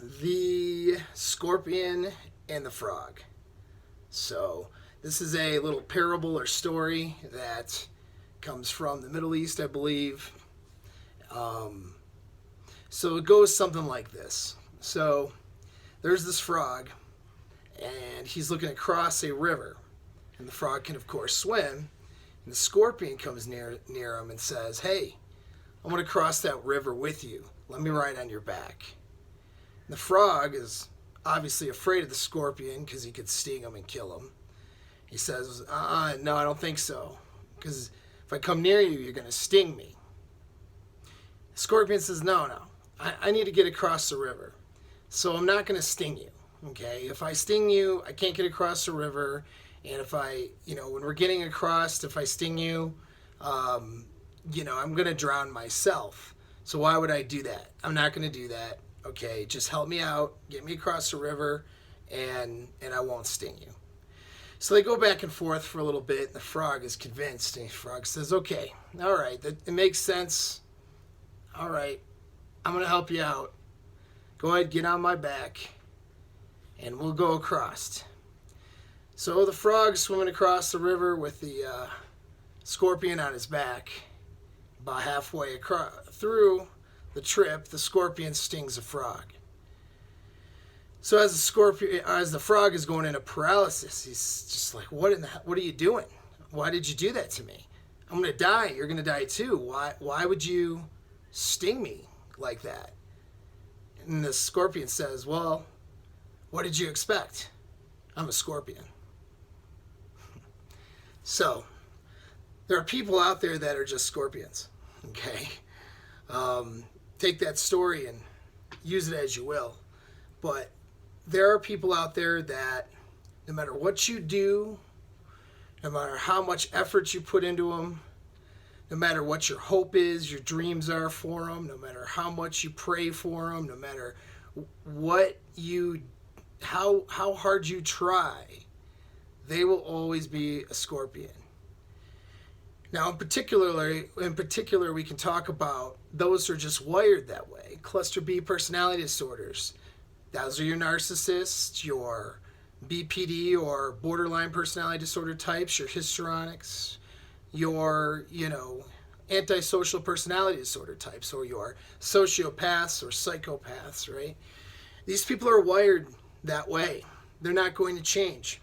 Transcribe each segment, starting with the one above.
The scorpion and the frog. So this is a little parable or story that comes from the Middle East, I believe. So it goes something like this. So there's this frog, and he's looking across a river, and the frog can of course swim, and the scorpion comes near him and says, "Hey, I want to cross that river with you. Let me ride on your back." And the frog is obviously afraid of the scorpion because he could sting him and kill him. He says, no, I don't think so, because if I come near you, you're going to sting me. The scorpion says, no, I need to get across the river, so I'm not going to sting you, okay? If I sting you, I can't get across the river, and if when we're getting across, if I sting you, I'm going to drown myself. So why would I do that? I'm not going to do that. Okay, just help me out, get me across the river, and I won't sting you. So they go back and forth for a little bit, and the frog is convinced, and the frog says, okay, all right, it makes sense. All right, I'm going to help you out. Go ahead, get on my back, and we'll go across. So the frog's swimming across the river with the scorpion on his back. About halfway through the trip, the scorpion stings a frog. So as the frog is going into paralysis, he's just like, what are you doing? Why did you do that to me? I'm going to die. You're going to die too. Why would you sting me like that? And the scorpion says, well, what did you expect? I'm a scorpion. So there are people out there that are just scorpions, okay? Take that story and use it as you will. But there are people out there that no matter what you do, no matter how much effort you put into them, no matter what your hope is, your dreams are for them, no matter how much you pray for them, no matter how hard you try, they will always be a scorpion. Now, in particular, we can talk about those who are just wired that way. Cluster B personality disorders. Those are your narcissists, your BPD or borderline personality disorder types, your histrionics, your, antisocial personality disorder types, or your sociopaths or psychopaths, right? These people are wired that way. They're not going to change.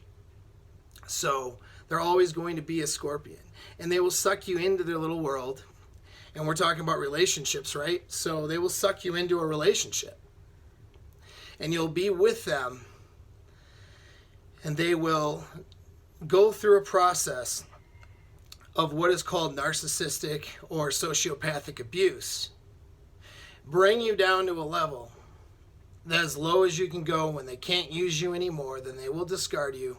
So they're always going to be a scorpion. And they will suck you into their little world. And we're talking about relationships, right? So they will suck you into a relationship. And you'll be with them. And they will go through a process of what is called narcissistic or sociopathic abuse. Bring you down to a level that as low as you can go. When they can't use you anymore, then they will discard you.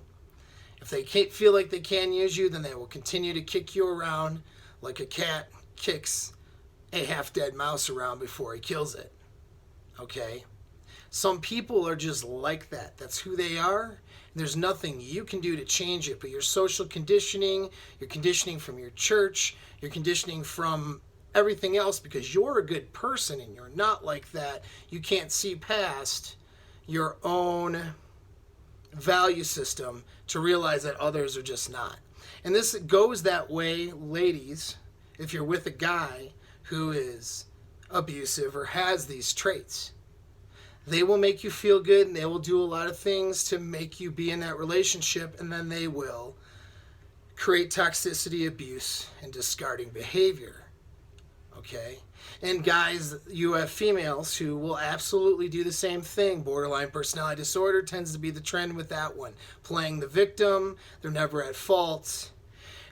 If they can't feel like they can use you, then they will continue to kick you around like a cat kicks a half-dead mouse around before he kills it. Okay? Some people are just like that. That's who they are. There's nothing you can do to change it, but your social conditioning, your conditioning from your church, your conditioning from everything else, because you're a good person and you're not like that. You can't see past your own value system to realize that others are just not. And this goes that way, ladies, if you're with a guy who is abusive or has these traits. They will make you feel good, and they will do a lot of things to make you be in that relationship, and then they will create toxicity, abuse, and discarding behavior. Okay? And guys, you have females who will absolutely do the same thing. Borderline personality disorder tends to be the trend with that one. Playing the victim, they're never at fault,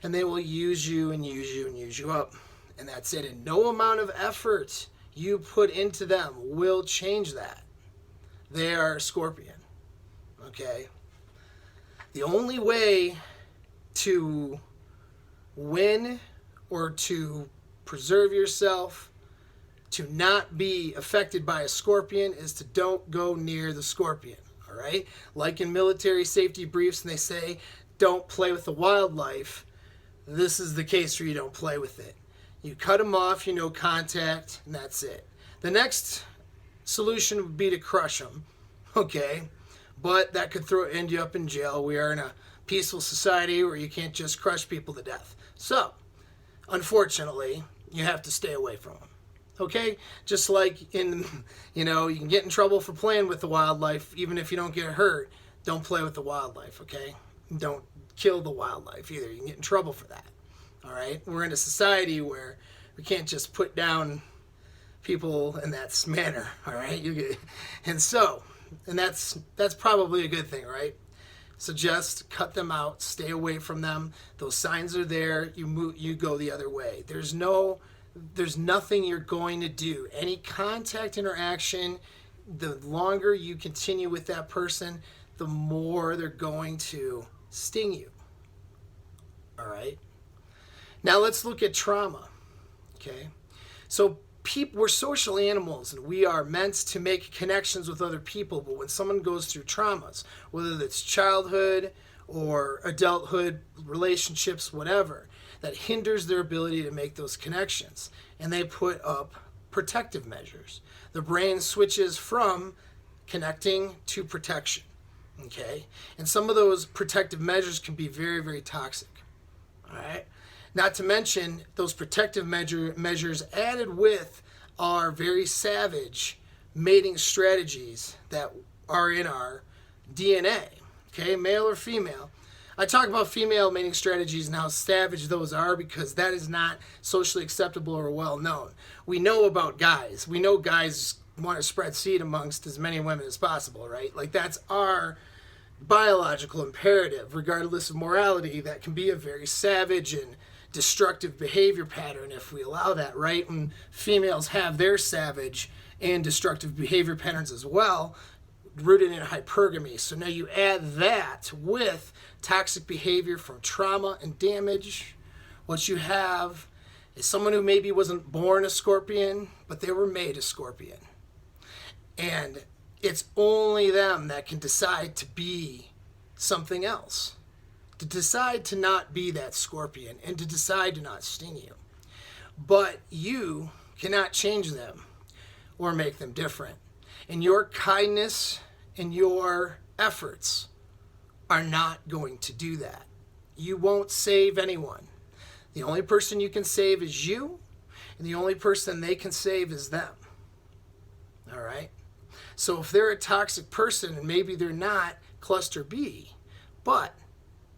and they will use you and use you and use you up. And that's it. And no amount of effort you put into them will change that. They are a scorpion. Okay? The only way to win or to preserve yourself, to not be affected by a scorpion, is to don't go near the scorpion. All right? Like in military safety briefs, and they say, don't play with the wildlife. This is the case where you don't play with it. You cut them off, no contact, and that's it. The next solution would be to crush them, okay? But that could end you up in jail. We are in a peaceful society where you can't just crush people to death. So, unfortunately, you have to stay away from them. Okay? Just like you can get in trouble for playing with the wildlife, even if you don't get hurt. Don't play with the wildlife, okay? Don't kill the wildlife either. You can get in trouble for that. All right? We're in a society where we can't just put down people in that manner, all right? And that's probably a good thing, right? So just cut them out, stay away from them. Those signs are there. You go the other way. There's nothing you're going to do. Any contact interaction, the longer you continue with that person, the more they're going to sting you. All right? Now let's look at trauma. Okay? So we're social animals, and we are meant to make connections with other people. But when someone goes through traumas, whether it's childhood or adulthood, relationships, whatever, that hinders their ability to make those connections. And they put up protective measures. The brain switches from connecting to protection. Okay? And some of those protective measures can be very, very toxic. All right? Not to mention those protective measures added with our very savage mating strategies that are in our DNA, okay, male or female. I talk about female mating strategies and how savage those are because that is not socially acceptable or well known. We know about guys. We know guys want to spread seed amongst as many women as possible, right? Like that's our biological imperative, regardless of morality. That can be a very savage and destructive behavior pattern if we allow that, right? And females have their savage and destructive behavior patterns as well, rooted in hypergamy. So now you add that with toxic behavior from trauma and damage. What you have is someone who maybe wasn't born a scorpion, but they were made a scorpion. And it's only them that can decide to be something else. To decide to not be that scorpion and to decide to not sting you. But you cannot change them or make them different. And your kindness and your efforts are not going to do that. You won't save anyone. The only person you can save is you, and the only person they can save is them. All right? So if they're a toxic person, and maybe they're not cluster B, but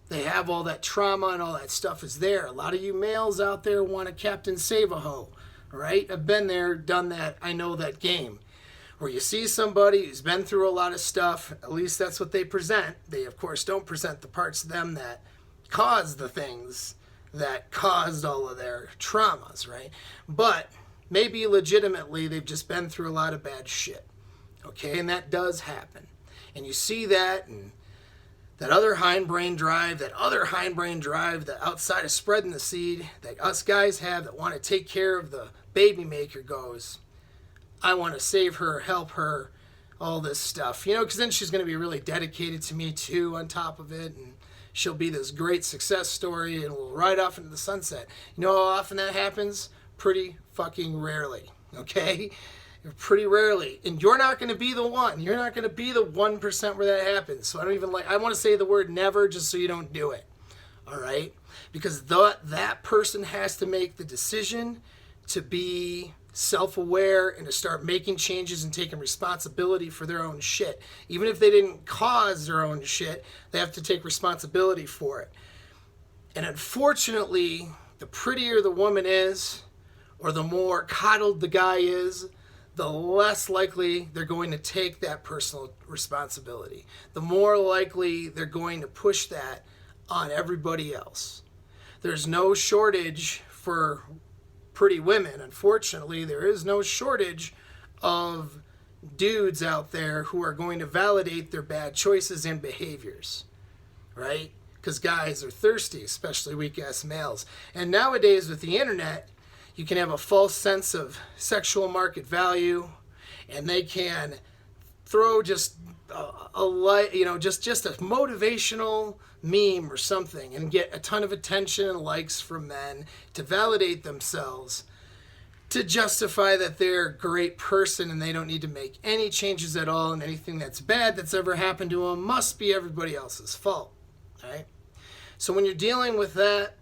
they have all that trauma and all that stuff is there. A lot of you males out there want to Captain Save-A-Ho, right? I've been there, done that. I know that game. Where you see somebody who's been through a lot of stuff, at least that's what they present. They, of course, don't present the parts of them that caused the things that caused all of their traumas, right? But maybe legitimately they've just been through a lot of bad shit, okay? And that does happen. And you see that, and that other hindbrain drive, that outside of spreading the seed that us guys have that want to take care of the baby maker goes, I want to save her, help her, all this stuff. Because then she's going to be really dedicated to me too on top of it, and she'll be this great success story, and we'll ride off into the sunset. You know how often that happens? Pretty fucking rarely, okay? Pretty rarely. And you're not going to be the one. You're not going to be the 1% where that happens. So I want to say the word never just so you don't do it. All right? Because that person has to make the decision to be self-aware and to start making changes and taking responsibility for their own shit. Even if they didn't cause their own shit, they have to take responsibility for it. And unfortunately, the prettier the woman is, or the more coddled the guy is, the less likely they're going to take that personal responsibility. The more likely they're going to push that on everybody else. There's no shortage for pretty women. Unfortunately, there is no shortage of dudes out there who are going to validate their bad choices and behaviors, right? Because guys are thirsty, especially weak-ass males. And nowadays with the internet, you can have a false sense of sexual market value, and they can throw just a motivational meme or something and get a ton of attention and likes from men to validate themselves. to justify that they're a great person and they don't need to make any changes at all, and anything that's bad that's ever happened to them must be everybody else's fault. All right? So when you're dealing with that,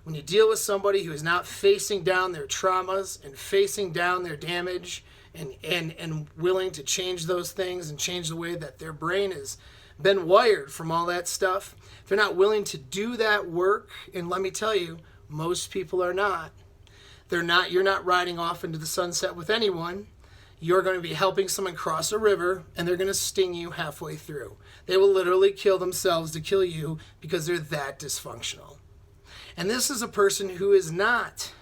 when you deal with somebody who is not facing down their traumas and facing down their damage and willing to change those things and change the way that their brain has been wired from all that stuff, if they're not willing to do that work, and let me tell you, most people are not. You're not riding off into the sunset with anyone. You're going to be helping someone cross a river, and they're going to sting you halfway through. They will literally kill themselves to kill you because they're that dysfunctional. And this is a person who is not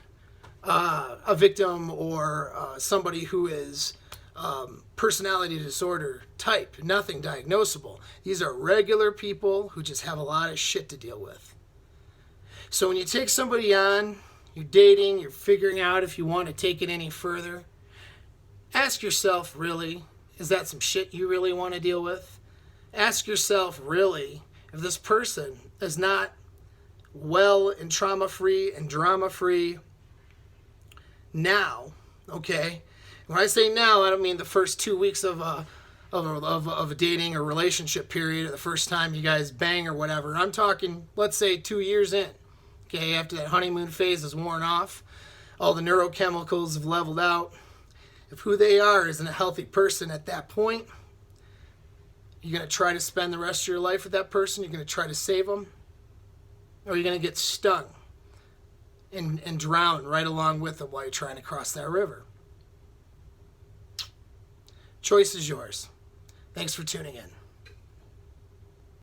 a victim or somebody who is personality disorder type, nothing diagnosable. These are regular people who just have a lot of shit to deal with. So when you take somebody on, you're dating, you're figuring out if you want to take it any further, ask yourself, really, is that some shit you really want to deal with? Ask yourself, really, if this person is not well and trauma-free and drama-free now, okay? When I say now, I don't mean the first 2 weeks of a dating or relationship period, or the first time you guys bang or whatever. I'm talking, let's say, 2 years in. Okay, after that honeymoon phase is worn off, all the neurochemicals have leveled out. If who they are isn't a healthy person at that point, you're going to try to spend the rest of your life with that person, you're going to try to save them, or you're going to get stung and drown right along with them while you're trying to cross that river. Choice is yours. Thanks for tuning in.